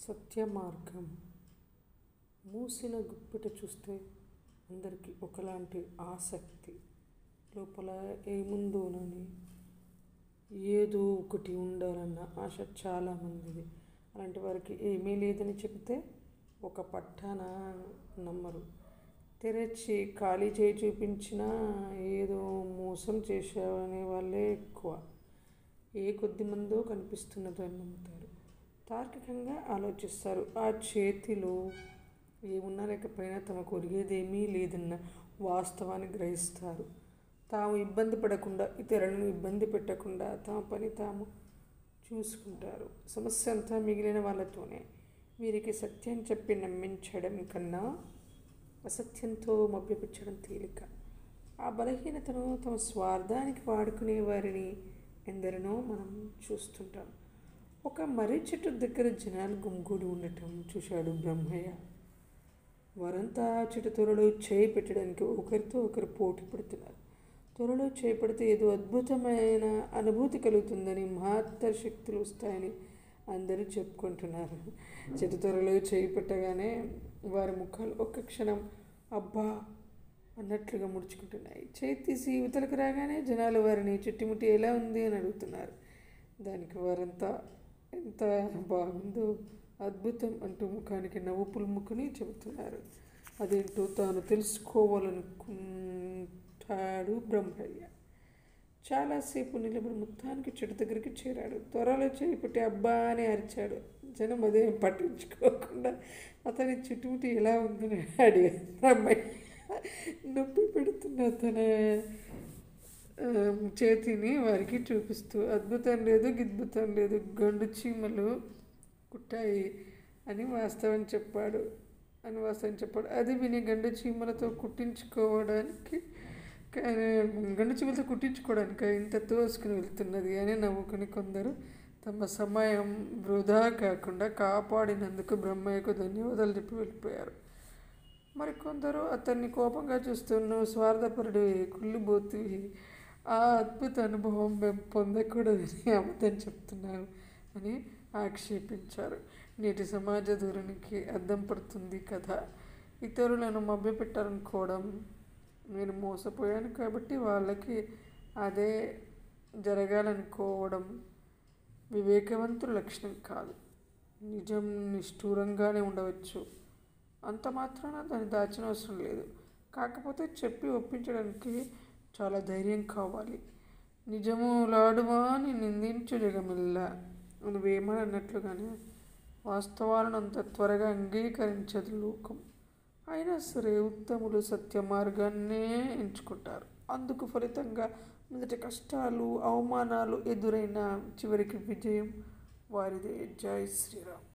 సత్య మార్గం. మూసిన గుప్పెట చూస్తే అందరికీ ఒకలాంటి ఆసక్తి. లోపల ఏముందోనని, ఏదో ఒకటి ఉండాలన్న ఆశ చాలామందిది. అలాంటి వారికి ఏమీ లేదని చెబితే ఒక పట్టాన నమ్మరు. తెరచి ఖాళీ చేయి చూపించినా ఏదో మోసం చేశావనే వాళ్ళే ఎక్కువ. ఏ కొద్ది మందో కనిపిస్తున్నదని నమ్ముతారు. తార్కికంగా ఆలోచిస్తారు. ఆ చేతిలో ఏమున్నా లేకపోయినా తమకు ఒరిగేదేమీ లేదన్న వాస్తవాన్ని గ్రహిస్తారు. తాము ఇబ్బంది పడకుండా, ఇతరులను ఇబ్బంది పెట్టకుండా తమ పని తాము చూసుకుంటారు. సమస్య అంతా మిగిలిన వాళ్ళతోనే. వీరికి సత్యం చెప్పి నమ్మించడం కన్నా అసత్యంతో మభ్యపెట్టడం తేలిక. ఆ బలహీనతను తమ స్వార్థానికి వాడుకునే వారిని ఎందరినో మనం చూస్తుంటాం. ఒక మర్రి చెట్టు దగ్గర జనాలు గుమిగూడి ఉండటం చూశాడు బ్రహ్మయ్య. వారంతా చెట్టు త్వరలో చేయి పెట్టడానికి ఒకరితో ఒకరు పోటీ పడుతున్నారు. త్వరలో చేయి పెడితే ఏదో అద్భుతమైన అనుభూతి కలుగుతుందని, మహత్తర శక్తులు వస్తాయని అందరూ చెప్పుకుంటున్నారు. చెట్టు త్వరలో చేయి పెట్టగానే వారి ముఖాలు ఒక్క క్షణం అబ్బా అన్నట్లుగా ముడుచుకుంటున్నాయి. చేయి తీసి యువతలకు రాగానే జనాలు వారిని చుట్టుముట్టి ఎలా ఉంది అని అడుగుతున్నారు. దానికి వారంతా ఎంత బాగుందో, అద్భుతం అంటూ ముఖానికి నవ్వు పులుముకుని చెబుతున్నారు. అదేంటో తాను తెలుసుకోవాలనుకుంటాడు బ్రహ్మయ్య. చాలాసేపు నిలబడి మొత్తానికి చెట్టు దగ్గరికి చేరాడు. త్వరలో చేపట్టి అబ్బా అని అరిచాడు. జనం అదేం పట్టించుకోకుండా అతని చుట్టుముట్టి ఎలా ఉందని అడిగాడు. బ్రహ్మయ్య నొప్పి పెడుతున్న తన చేతిని వారికి చూపిస్తూ అద్భుతం లేదు, గిద్భుతం లేదు, గండు చీమలు కుట్టాయి అని వాస్తవం చెప్పాడు. అది విని గండు చీమలతో కుట్టించుకోవడానికి ఇంత తోసుకుని వెళ్తున్నది అని నవ్వుకుని కొందరు తమ సమయం వృధా కాకుండా కాపాడినందుకు బ్రహ్మయ్యకు ధన్యవాదాలు చెప్పి వెళ్ళిపోయారు. మరికొందరు అతన్ని కోపంగా చూస్తున్న స్వార్థపరుడివి, కుళ్ళిబోతువి, ఆ అద్భుత అనుభవం మేము పొందకూడదని అబద్ధం చెప్తున్నాను అని ఆక్షేపించారు. నేటి సమాజ ధోరణికి అద్దం పడుతుంది కదా. ఇతరులను మభ్యపెట్టాలనుకోవడం, నేను మోసపోయాను కాబట్టి వాళ్ళకి అదే జరగాలనుకోవడం వివేకవంతుల లక్షణం కాదు. నిజం నిష్ఠూరంగానే ఉండవచ్చు, అంత మాత్రాన దాన్ని దాచనవసరం లేదు. కాకపోతే చెప్పి ఒప్పించడానికి చాలా ధైర్యం కావాలి. నిజము లాడువా అని నిందించు జగమిల్ల అని వేమన అన్నట్లుగానే వాస్తవాలను అంత త్వరగా అంగీకరించదు లోకం. అయినా సరే ఉత్తములు సత్య మార్గాన్నే ఎంచుకుంటారు. అందుకు ఫలితంగా మొదట కష్టాలు, అవమానాలు ఎదురైన చివరికి విజయం వారిదే. జై శ్రీరామ్.